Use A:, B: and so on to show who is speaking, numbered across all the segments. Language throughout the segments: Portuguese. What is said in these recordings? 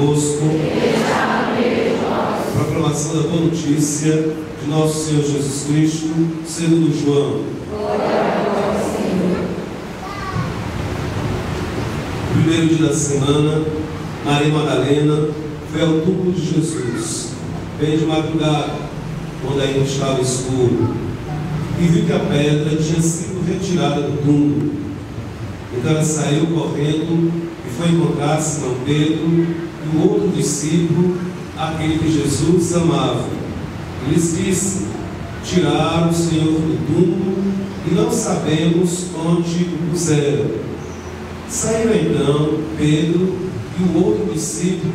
A: convosco. Proclamação da boa notícia de nosso Senhor Jesus Cristo, segundo João. No primeiro dia da semana, Maria Madalena foi ao túmulo de Jesus, bem de madrugada, quando ainda estava escuro, e viu que a pedra tinha sido retirada do túmulo. Então ela saiu correndo e foi encontrar Simão Pedro e o outro discípulo, aquele que Jesus amava. E lhes disse: tiraram o Senhor do túmulo e não sabemos onde o puseram. Saíram então Pedro e o outro discípulo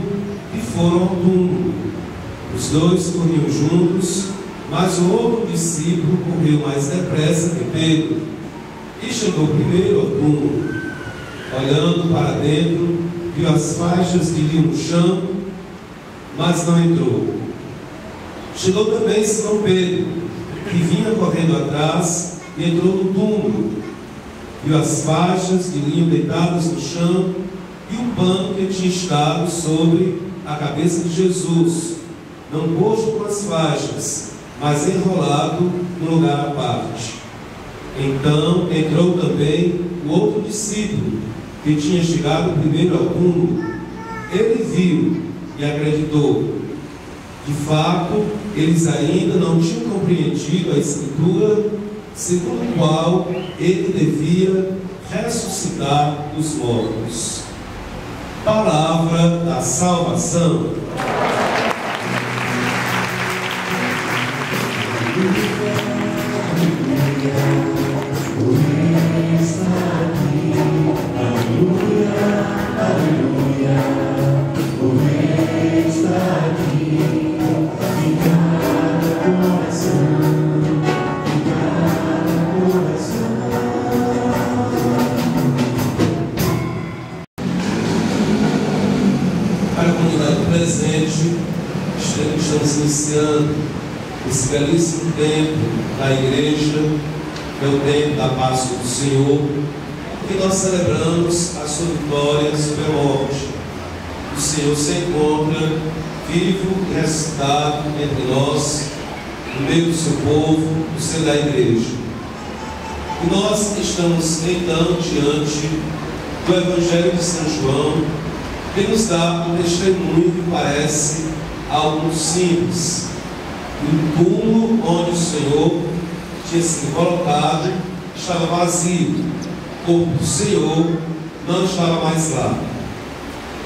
A: e foram ao túmulo. Os dois corriam juntos, mas o outro discípulo correu mais depressa que Pedro e chegou primeiro ao túmulo. Olhando para dentro, viu as faixas de linho no chão, mas não entrou. Chegou também Simão Pedro, que vinha correndo atrás, e entrou no túmulo. Viu as faixas de linho deitadas no chão e o pano que tinha estado sobre a cabeça de Jesus, não posto com as faixas, mas enrolado no lugar à parte. Então entrou também o outro discípulo, que tinha chegado primeiro ao túmulo. Ele viu e acreditou. De fato, eles ainda não tinham compreendido a Escritura, segundo a qual ele devia ressuscitar dos mortos. Palavra da salvação. Estamos iniciando esse belíssimo tempo da igreja, que é o tempo da Páscoa do Senhor, que nós celebramos a sua vitória sobre a morte. O Senhor se encontra vivo e ressuscitado entre nós, no meio do seu povo, no seio da igreja. E nós estamos então diante do Evangelho de São João, que nos dá um testemunho que parece algo simples. O túmulo onde o Senhor tinha sido colocado estava vazio. O corpo do Senhor não estava mais lá.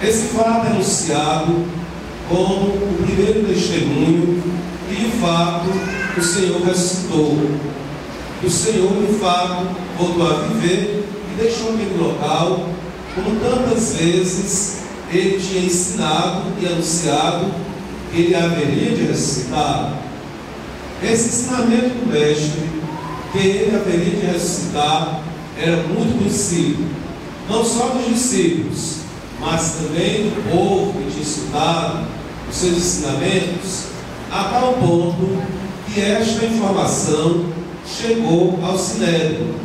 A: Esse fato é anunciado como o primeiro testemunho que de fato o Senhor ressuscitou. O Senhor de fato voltou a viver e deixou aquele local, como tantas vezes ele tinha ensinado e anunciado que ele haveria de ressuscitar. Esse ensinamento do Mestre, que ele haveria de ressuscitar, era muito conhecido, não só dos discípulos, mas também do povo que tinha escutado os seus ensinamentos, a tal ponto que esta informação chegou ao Sinédrio.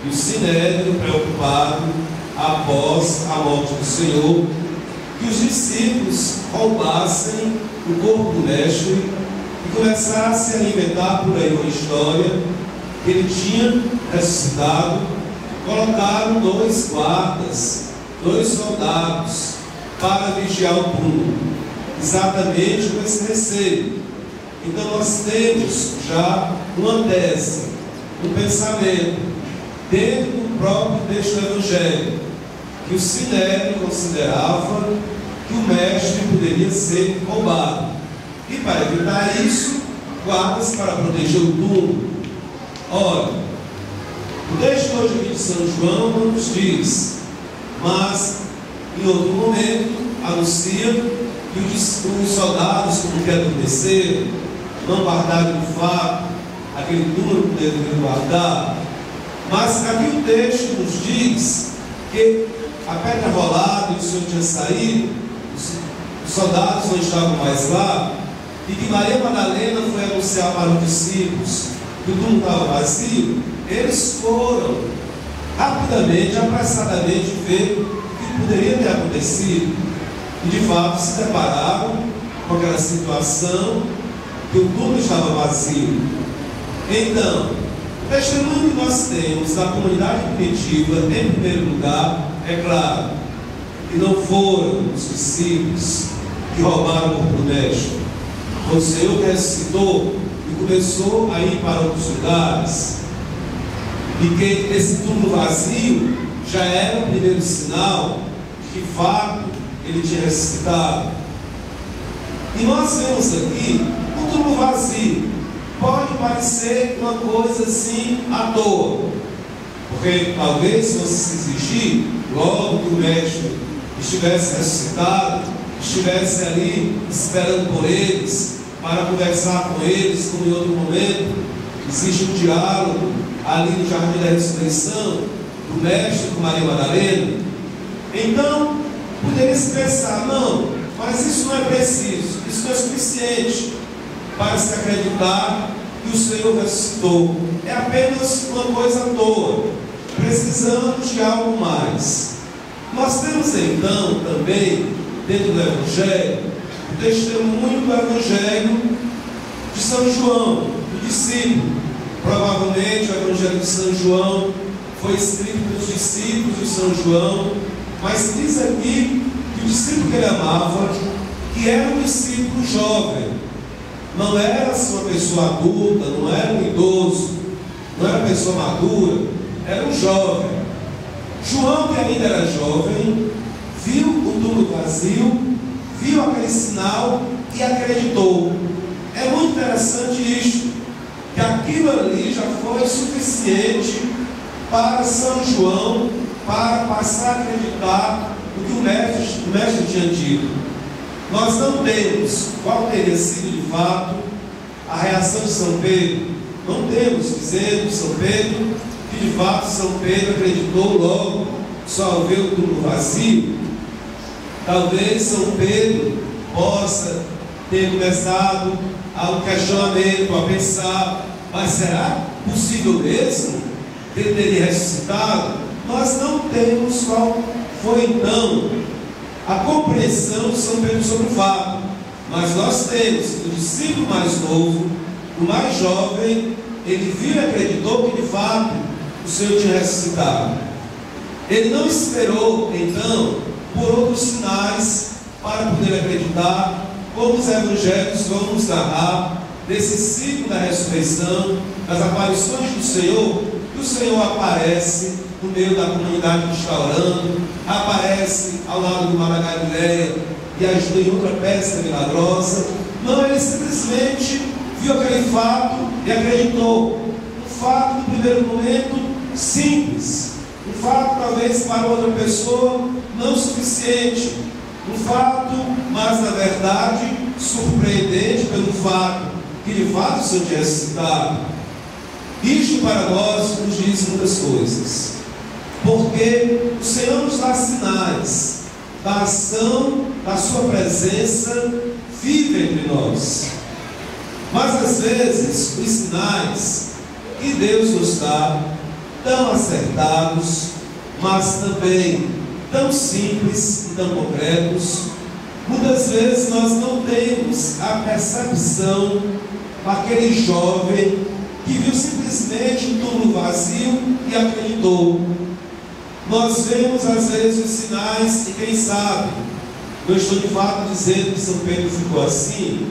A: E o Sinédrio, preocupado, após a morte do Senhor, que os discípulos roubassem o corpo do Mestre e começassem a inventar por aí uma história que ele tinha ressuscitado, colocaram 2 guardas, 2 soldados para vigiar o túmulo, exatamente com esse receio. Então nós temos já uma tese, um pensamento dentro do próprio texto do Evangelho, que o Sinédrio considerava que o Mestre poderia ser roubado. E para evitar isso, guardas para proteger o túmulo. Olha, o texto hoje aqui de São João não nos diz, mas em outro momento anuncia que os soldados, como que adormeceram, não guardaram de fato aquele túmulo que deveriam guardar. Mas aqui o texto nos diz que a pedra rolada e o Senhor tinha saído, os soldados não estavam mais lá, e que Maria Madalena foi anunciar para os discípulos que o túmulo estava vazio. Eles foram rapidamente, apressadamente ver o que poderia ter acontecido. E de fato se depararam com aquela situação que o túmulo estava vazio. Então, o testemunho que nós temos da comunidade primitiva, em primeiro lugar, é claro, que não foram os discípulos que roubaram o corpo do Mestre. Foi o Senhor que ressuscitou e começou a ir para outros lugares. E que esse túmulo vazio já era o primeiro sinal de que, de fato, ele tinha ressuscitado. E nós vemos aqui o túmulo vazio. Pode parecer uma coisa assim à toa, porque talvez se fosse exigir, logo que o Mestre estivesse ressuscitado, estivesse ali esperando por eles, para conversar com eles, como em outro momento, existe um diálogo ali no Jardim da Ressurreição, do Mestre com Maria Madalena. Então, poderia se pensar, não, mas isso não é preciso, isso não é suficiente para se acreditar que o Senhor ressuscitou. É apenas uma coisa à toa. Precisamos de algo mais. Nós temos então também, dentro do Evangelho, o testemunho do Evangelho de São João, do discípulo. Provavelmente o Evangelho de São João foi escrito pelos discípulos de São João, mas diz aqui que o discípulo que ele amava, que era um discípulo jovem, não era uma pessoa adulta, não era um idoso, não era uma pessoa madura, era um jovem. João, que ainda era jovem, viu o túmulo vazio, viu aquele sinal e acreditou. É muito interessante isto, que aquilo ali já foi suficiente para São João, para passar a acreditar no que o mestre tinha dito. Nós não temos qual teria sido de fato a reação de São Pedro. Não temos dizendo São Pedro que de fato São Pedro acreditou logo só ao ver o túmulo vazio. Talvez São Pedro possa ter começado a um questionamento, a pensar, mas será possível mesmo que ele teria ressuscitado? Nós não temos qual foi então a compreensão de São Pedro sobre o fato, mas nós temos o discípulo mais novo, o mais jovem, ele viu e acreditou que de fato o Senhor tinha ressuscitado. Ele não esperou então por outros sinais para poder acreditar, como os evangelhos vão nos narrar desse ciclo da ressurreição, das aparições do Senhor, que o Senhor aparece no meio da comunidade que está orando, aparece ao lado do Mar da Galileia e ajuda em outra pesca milagrosa. Não, ele simplesmente viu aquele fato e acreditou. Um fato, no primeiro momento, simples. Um fato, talvez, para outra pessoa, não suficiente. Um fato, mas, na verdade, surpreendente pelo fato que, de fato, o Senhor tinha ressuscitado. Isto, para nós, nos diz muitas coisas. Porque o Senhor nos dá sinais da ação, da sua presença vive entre nós. Mas às vezes os sinais que Deus nos dá, tão acertados, mas também tão simples e tão concretos, muitas vezes nós não temos a percepção daquele jovem que viu simplesmente um túmulo vazio e acreditou. Nós vemos às vezes os sinais e quem sabe, eu estou de fato dizendo que São Pedro ficou assim,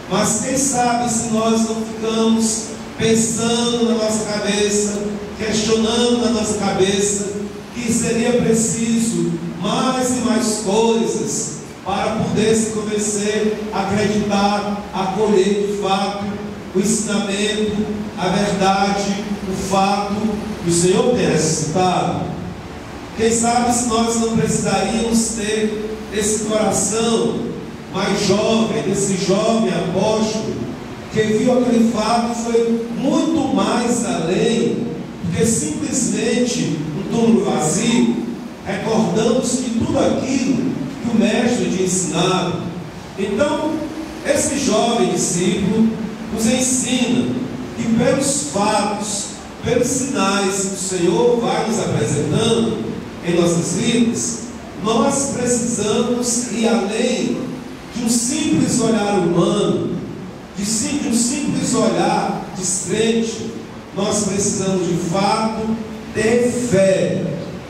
A: mas quem sabe se nós não ficamos pensando na nossa cabeça, questionando na nossa cabeça, que seria preciso mais e mais coisas para poder se convencer, acreditar, acolher de fato o ensinamento, a verdade, o fato que o Senhor tem ressuscitado. Quem sabe se nós não precisaríamos ter esse coração mais jovem, desse jovem apóstolo, que viu aquele fato e foi muito mais além, porque simplesmente um túmulo vazio, recordando-se de tudo aquilo que o Mestre tinha ensinado. Então, esse jovem discípulo nos ensina que pelos fatos, pelos sinais que o Senhor vai nos apresentando em nossas vidas, nós precisamos ir além de um simples olhar humano, de um simples olhar descrente. Nós precisamos de fato ter fé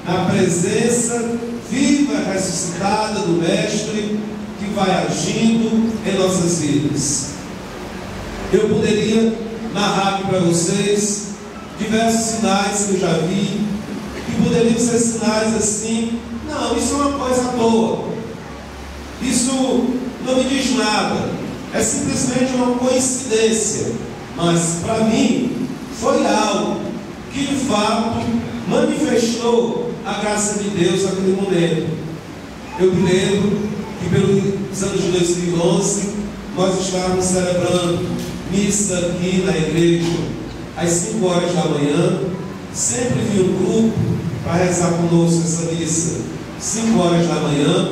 A: na presença viva e ressuscitada do Mestre, que vai agindo em nossas vidas. Eu poderia narrar aqui para vocês diversos sinais que eu já vi, que poderiam ser sinais assim: não, isso é uma coisa à toa, isso não me diz nada, é simplesmente uma coincidência. Mas para mim foi algo que de fato manifestou a graça de Deus naquele momento. Eu me lembro que pelos anos de 2011 nós estávamos celebrando missa aqui na igreja às 5 horas da manhã. Sempre vi um grupo para rezar conosco essa missa 5 horas da manhã.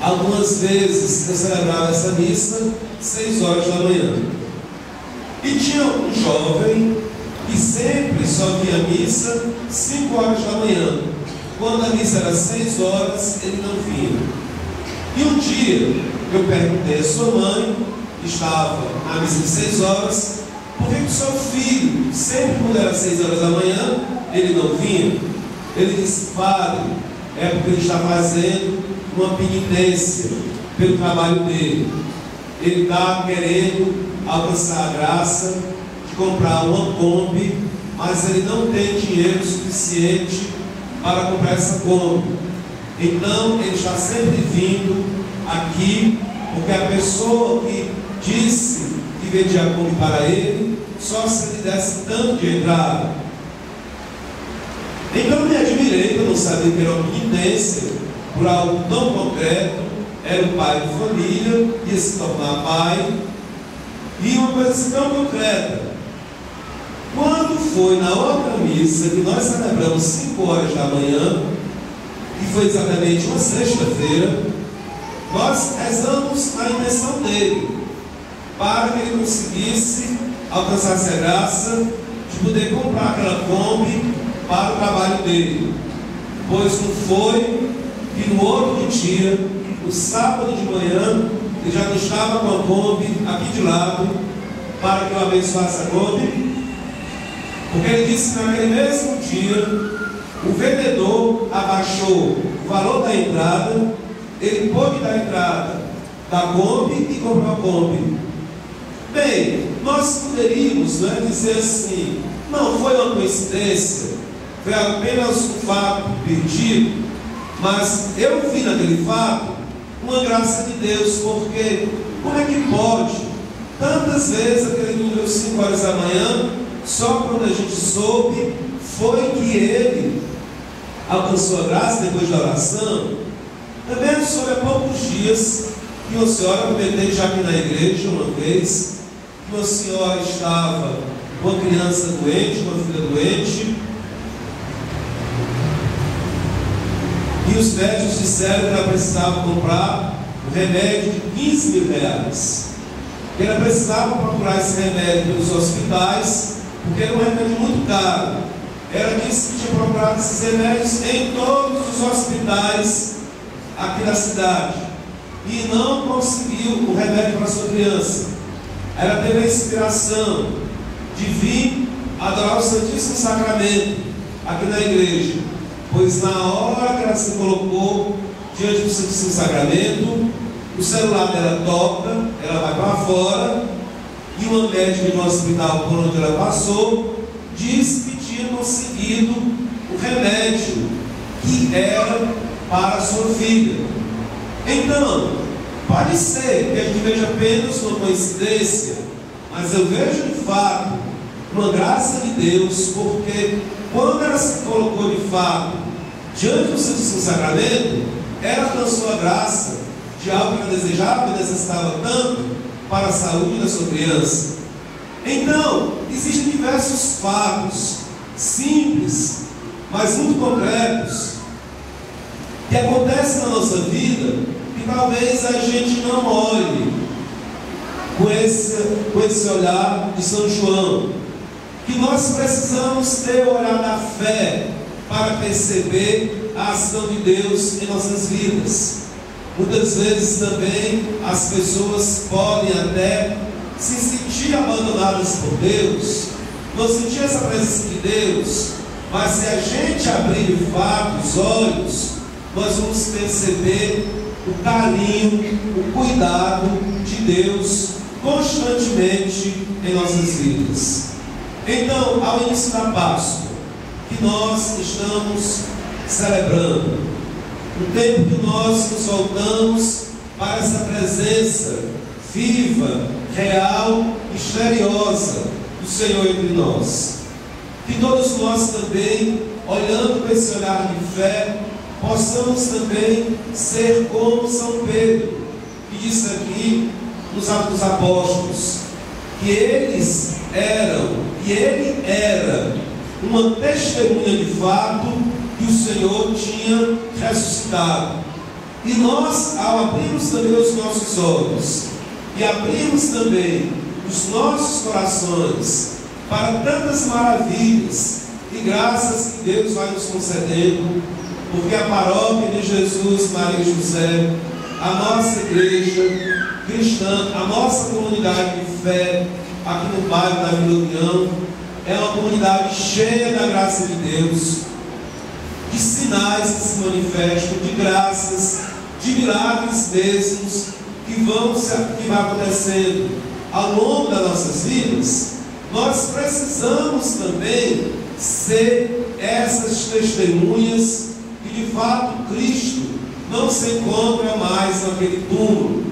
A: Algumas vezes eu celebrava essa missa 6 horas da manhã. E tinha um jovem que sempre só via a missa 5 horas da manhã. Quando a missa era 6 horas, ele não vinha. E um dia eu perguntei à sua mãe, que estava na missa de 6 horas, por que o seu filho, sempre quando era 6 horas da manhã, ele não vinha? Ele disse: padre, é porque ele está fazendo uma penitência pelo trabalho dele. Ele está querendo alcançar a graça de comprar uma Kombi, mas ele não tem dinheiro suficiente para comprar essa Kombi. Então ele está sempre vindo aqui, porque a pessoa que disse que vendia a Kombi para ele, só se ele desse tanto de entrada. Então eu me admirei, eu não sabia que era uma penitência por algo tão concreto. Era um pai de família, ia se tornar pai, e uma coisa assim tão concreta. Quando foi na outra missa, que nós celebramos 5 horas da manhã, que foi exatamente uma sexta-feira, nós rezamos na intenção dele, para que ele conseguisse alcançar essa graça de poder comprar aquela Kombi para o trabalho dele. Pois não foi que no outro dia, no sábado de manhã, ele já não estava com a Kombi aqui de lado, para que eu abençoasse a Kombi, porque ele disse que naquele mesmo dia o vendedor abaixou o valor da entrada, ele pôde dar a entrada da Kombi e comprou a Kombi. Bem, nós poderíamos dizer assim: não foi uma coincidência, foi apenas um fato perdido, mas eu vi naquele fato uma graça de Deus, porque como é que pode? Tantas vezes aquele número 5 horas da manhã, só quando a gente soube, foi que ele alcançou a graça depois da oração. Também soube há poucos dias que uma senhora, comentei já aqui na igreja uma vez, que uma senhora estava com uma criança doente, uma filha doente, e os médicos disseram que ela precisava comprar um remédio de 15 mil reais. Ela precisava procurar esse remédio nos hospitais, porque era um remédio muito caro. Ela disse que tinha procurado esses remédios em todos os hospitais aqui da cidade e não conseguiu o remédio para sua criança. Ela teve a inspiração de vir adorar o Santíssimo Sacramento aqui na igreja, pois na hora que ela se colocou diante do Santíssimo Sacramento, o celular dela toca, ela vai para fora, e uma médica no hospital por onde ela passou disse que tinha conseguido o remédio que era para a sua filha. Então, pode ser que a gente veja apenas uma coincidência, mas eu vejo de fato uma graça de Deus, porque quando ela se colocou de fato diante do Santíssimo Sacramento, ela alcançou a graça de algo que ela desejava e necessitava tanto para a saúde da sua criança. Então, existem diversos fatos simples, mas muito concretos, que acontecem na nossa vida, que talvez a gente não olhe com esse olhar de São João, que nós precisamos ter o olhar da fé para perceber a ação de Deus em nossas vidas. Muitas vezes também as pessoas podem até se sentir abandonadas por Deus, não sentir essa presença de Deus, mas se a gente abrir de fato os olhos, nós vamos perceber o carinho, o cuidado de Deus constantemente em nossas vidas. Então, ao início da Páscoa, que nós estamos celebrando, um tempo que nós nos voltamos para essa presença viva, real, misteriosa do Senhor entre nós. Que todos nós também, olhando para esse olhar de fé, possamos também ser como São Pedro, que disse aqui nos Atos dos Apóstolos, que eles eram, e ele era, uma testemunha de fato que o Senhor tinha ressuscitado. E nós, ao abrirmos também os nossos olhos e abrirmos também os nossos corações para tantas maravilhas e graças que Deus vai nos concedendo, porque a paróquia de Jesus, Maria e José, a nossa igreja cristã, a nossa comunidade de fé aqui no bairro da Vila União, é uma comunidade cheia da graça de Deus, de sinais que se manifestam, de graças, de milagres mesmos que vai acontecendo ao longo das nossas vidas. Nós precisamos também ser essas testemunhas que de fato Cristo não se encontra mais naquele túmulo.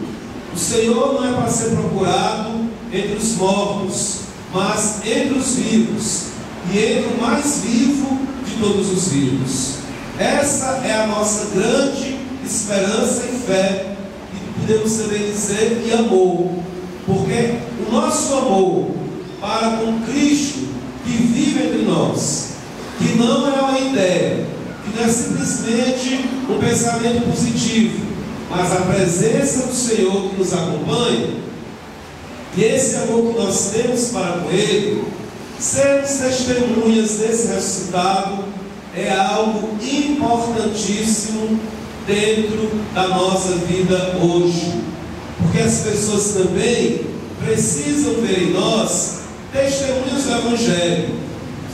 A: O Senhor não é para ser procurado entre os mortos, mas entre os vivos, e entre o mais vivo de todos os vivos. Essa é a nossa grande esperança e fé, e podemos também dizer e amor, porque o nosso amor para com Cristo que vive entre nós, que não é uma ideia, que não é simplesmente um pensamento positivo, mas a presença do Senhor que nos acompanha, e esse amor que nós temos para com Ele, sermos testemunhas desse ressuscitado, é algo importantíssimo dentro da nossa vida hoje, porque as pessoas também precisam ver em nós testemunhos do Evangelho.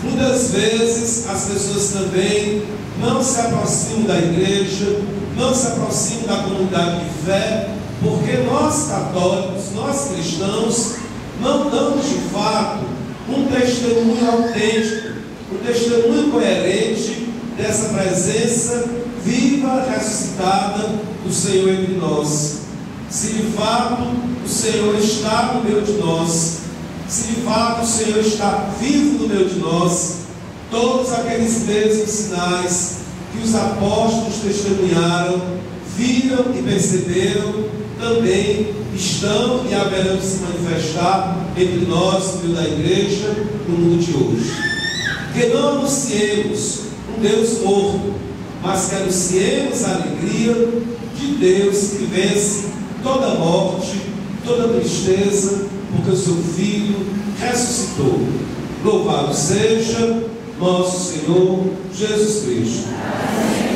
A: Muitas vezes as pessoas também não se aproximam da igreja, não se aproximam da comunidade de fé, porque nós católicos, nós cristãos, não damos de fato um testemunho autêntico, um testemunho coerente dessa presença viva, ressuscitada do Senhor entre nós. Se de fato o Senhor está no meio de nós, se de fato o Senhor está vivo no meio de nós, todos aqueles mesmos sinais que os apóstolos testemunharam, viram e perceberam, também estão e haverão de se manifestar entre nós, no meio da igreja, no mundo de hoje. Que não anunciemos um Deus morto, mas que anunciemos a alegria de Deus que vence toda morte, toda tristeza, porque o seu Filho ressuscitou. Louvado seja nosso Senhor Jesus Cristo. Amém.